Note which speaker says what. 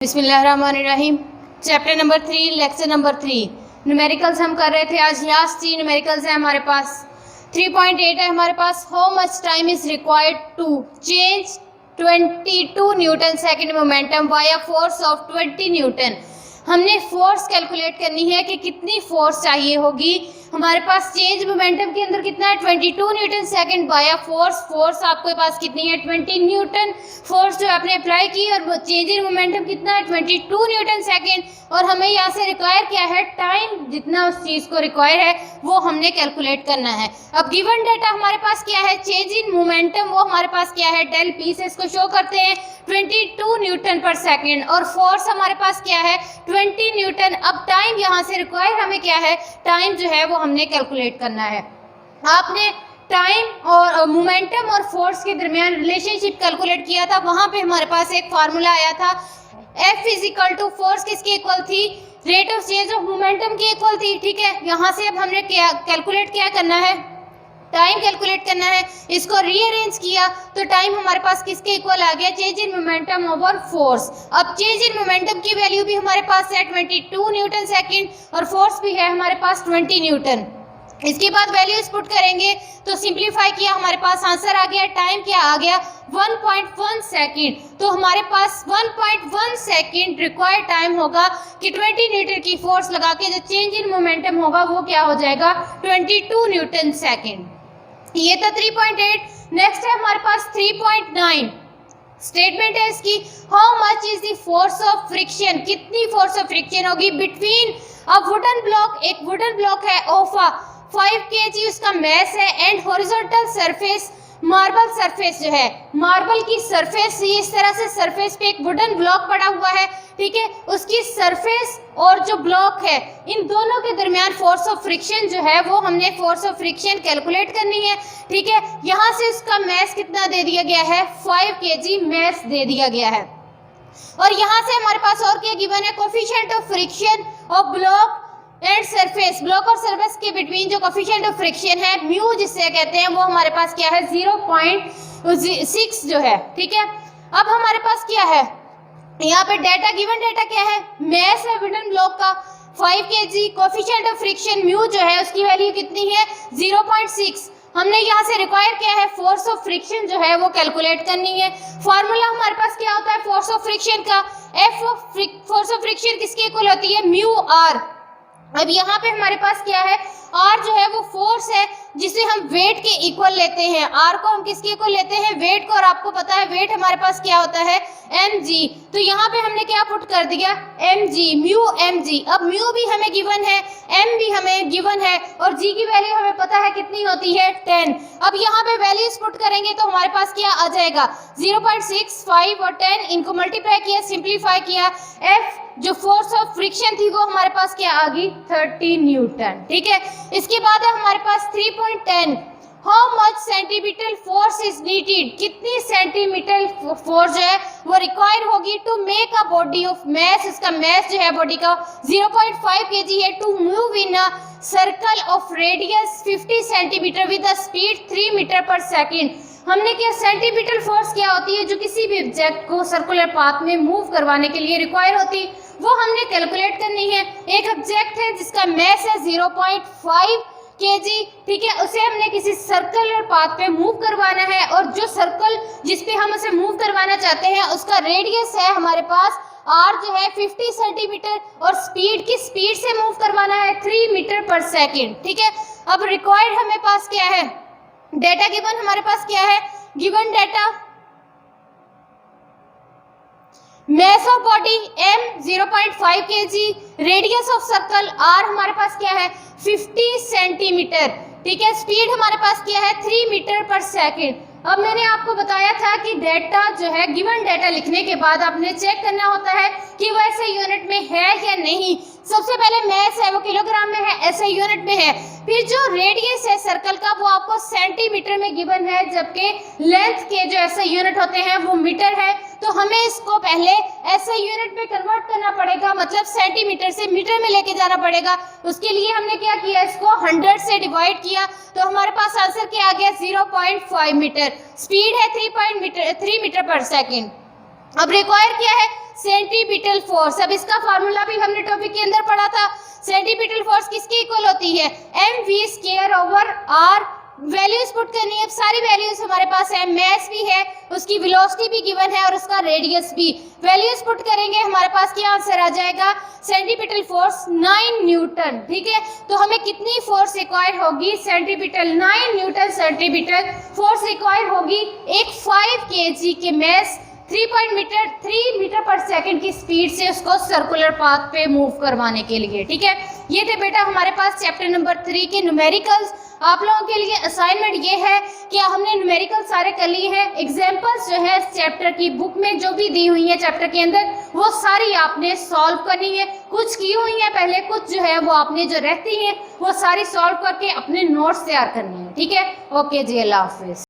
Speaker 1: बिस्मिल्लाहिर्रहमानिर्रहीम। Chapter number 3 lecture number 3 numericals हम कर रहे थे। आज लास्ट 3 न्यूमेरिकल्स है हमारे पास। 3.8 है हमारे पास। How much time is required to change 22 newton second momentum by a force of 20 newton. हमने फोर्स कैलकुलेट करनी है कि कितनी फोर्स चाहिए होगी हमारे पास चेंज मोमेंटम के अंदर। कितना है 22 Newton second by a force आपके पास कितनी है 20 न्यूटन फोर्स जो आपने अप्लाई की, और चेंज इन मोमेंटम कितना है 22 न्यूटन सेकंड। और हमें यहाँ से रिक्वायर क्या है, टाइम जितना उस चीज़ को रिक्वायर है वो हमने कैलकुलेट करना है। अब गिवन डेटा हमारे पास क्या है, चेंज इन मोमेंटम वो हमारे पास क्या है, डेल पी से इसको शो करते हैं 22 न्यूटन पर सेकेंड, और फोर्स हमारे पास क्या है 20 न्यूटन। अब टाइम यहाँ से रिक्वायर हमें क्या है, टाइम जो है वो हमने कैलकुलेट करना है। आपने टाइम और मोमेंटम और फोर्स के दरमियान रिलेशनशिप कैलकुलेट किया था, वहाँ पे हमारे पास एक फार्मूला आया था F is equal to force किसके इक्वल थी, rate of change of momentum की इक्वल थी। ठीक है, यहाँ से अब हमने क्या कैलकुलेट क्या करना है, टाइम कैलकुलेट करना है। इसको रीअरेंज किया तो टाइम हमारे पास किसके इक्वल आ गया, change in momentum over force. अब चेंज इन मोमेंटम की वैल्यू भी हमारे पास है 22 न्यूटन सेकंड, और फोर्स भी है हमारे पास 20 न्यूटन। इसके बाद वैल्यूज पुट करेंगे तो सिंप्लीफाई किया, हमारे पास आंसर आ गया। टाइम क्या आ गया 1.1 सेकेंड। तो हमारे पास 1.1 सेकेंड रिक्वायर्ड टाइम होगा कि 20 न्यूटन की फोर्स लगा के जो चेंज इन मोमेंटम होगा वो क्या हो जाएगा 22 न्यूटन सेकेंड। ये था 3.8। नेक्स्ट है हमारे पास 3.9। स्टेटमेंट है इसकी, how much is the force of friction, कितनी फोर्स ऑफ फ्रिक्शन होगी बिटवीन अ वुडन ब्लॉक, एक वुडन ब्लॉक है ओफा 5 kg उसका मैस है, and horizontal surface marble surface जो है, मार्बल की सरफेस, ये इस तरह से सरफेस पे एक वुडन ब्लॉक पड़ा हुआ है। ठीक है, उसकी सरफेस और जो ब्लॉक है इन दोनों के दरमियान फोर्स ऑफ फ्रिक्शन जो है वो हमने फोर्स ऑफ फ्रिक्शन कैलकुलेट करनी है। ठीक है, यहाँ से उसका मैस कितना दे दिया गया है 5 kg मैस दे दिया गया है। और यहाँ से हमारे पास और क्या गिवन है, coefficient of friction of block and surface, block और सरफेस के बिटवीन जो कोफिशिएंट ऑफ फ्रिक्शन है म्यू जिसे कहते हैं, वो हमारे पास क्या है 0.6 जो है। ठीक है, अब हमारे पास क्या है यहाँ पे डेटा, गिवन डेटा क्या है, मैस है वुडन ब्लॉक का 5 kg, coefficient of friction mu जो है उसकी वैल्यू कितनी है 0.6। हमने यहाँ से रिक्वायर किया है फोर्स ऑफ फ्रिक्शन जो है वो कैलकुलेट करनी है। फॉर्मूला हमारे पास क्या होता है फोर्स ऑफ फ्रिक्शन का, F of force of friction किसकी इक्वल होती है म्यू आर। अब यहाँ पे हमारे पास क्या है, आर जो है वो फोर्स है जिसे हम वेट के इक्वल लेते हैं। आर को हम किसके इक्वल लेते हैं, वेट को, और आपको पता है वेट हमारे पास क्या होता है mg। तो यहाँ पे हमने क्या पुट कर दिया mg, म्यू mg। अब म्यू भी हमें गिवन है, m भी हमें गिवन है, और g की वैल्यू हमें पता है कितनी होती है 10। अब यहाँ पे वैल्यूज पुट करेंगे तो हमारे पास क्या आ जाएगा 0.6, 5 और 10, इनको मल्टीप्लाई किया, सिंप्लीफाई किया, f जो फोर्स ऑफ फ्रिक्शन थी वो हमारे पास क्या आ गई 30 न्यूटन। ठीक है, इसके बाद है हमारे पास 3.10, how much centimetre force is needed, कितनी सेंटीमीटर फोर्स जो है वो रिक्वायर होगी to make a body of mass, इसका मैस जो है बॉडी का 0.5 kg है, to move in a circle of radius 50 centimetre with a speed 3 metre per second. हमने क्या, सेंटीमीटर फोर्स क्या होती है जो किसी भी ऑब्जेक्ट को सर्कुलर पाथ में मूव करवाने के लिए रिक्वायर होती, वो हमने कैलकुलेट करनी है। एक ऑब्जेक्ट है जिसका मैस है 0.5 kg, ठीक है, उसे हमने किसी सर्कुलर पाथ पे मूव करवाना है, और जो सर्कल जिस पे हम उसे मूव करवाना चाहते हैं उसका रेडियस है हमारे पास r जो है 50 सेंटीमीटर, और स्पीड की स्पीड से मूव करवाना है 3 मीटर पर सेकेंड। ठीक है, अब रिक्वायर्ड हमें पास क्या है, डेटा गिवन हमारे पास क्या है, given data mass of body m 0.5 kg, radius of circle r हमारे पास क्या है 50 सेंटीमीटर। ठीक है, स्पीड हमारे पास क्या है 3 मीटर पर सेकेंड। अब मैंने आपको बताया था कि डेटा जो है गिवन डेटा लिखने के बाद आपने चेक करना होता है कि वो ऐसे यूनिट में है या नहीं। सबसे पहले मैस है वो किलोग्राम में है, ऐसे यूनिट में है। फिर जो रेडियस है सर्कल का वो आपको सेंटीमीटर में गिवन है, जबकि लेंथ के जो ऐसे यूनिट होते हैं वो मीटर है। तो हमें इसको पहले ऐसे यूनिट में कन्वर्ट करना पड़ेगा, मतलब सेंटीमीटर से मीटर में लेके जाना पड़ेगा। उसके लिए हमने क्या किया, इसको 100 से डिवाइड किया, तो हमारे पास आंसर क्या आ गया 0.5 मीटर। स्पीड है 3 मीटर पर सेकेंड। अब रिक्वायर क्या है, सेंट्रीपिटल फोर्स। अब इसका फार्मूला भी हमने टॉपिक के अंदर पढ़ा था। सेंट्रीपिटल फोर्स किसके इक्वल होती है? mv²/r। वैल्यूज पुट करनी है। अब सारी वैल्यूज हमारे पास है, मैस भी है, उसकी वेलोसिटी भी गिवन है और उसका रेडियस भी। वैल्यूज पुट करेंगे, हमारे पास क्या आंसर आ जाएगा? Centripetal force 9 Newton. ठीक है, तो हमें कितनी फोर्स रिक्वायर होगी? Centripetal 9 Newton centripetal force require होगी एक 5 kg के मैस 3 मीटर पर सेकंड की स्पीड से उसको सर्कुलर पाथ पे मूव करवाने के लिए। ठीक है, ये थे बेटा हमारे पास चैप्टर नंबर 3 के न्यूमेरिकल्स। आप लोगों के लिए असाइनमेंट ये है कि हमने न्यूमेरिकल सारे कर लिए हैं। एग्जाम्पल्स जो है चैप्टर की बुक में जो भी दी हुई है चैप्टर के अंदर, वो सारी आपने सॉल्व करनी है। कुछ की हुई है पहले, कुछ जो है वो आपने जो रहती है वो सारी सॉल्व करके अपने नोट्स तैयार करनी है। ठीक है, ओके जी, अल्लाह हाफिज।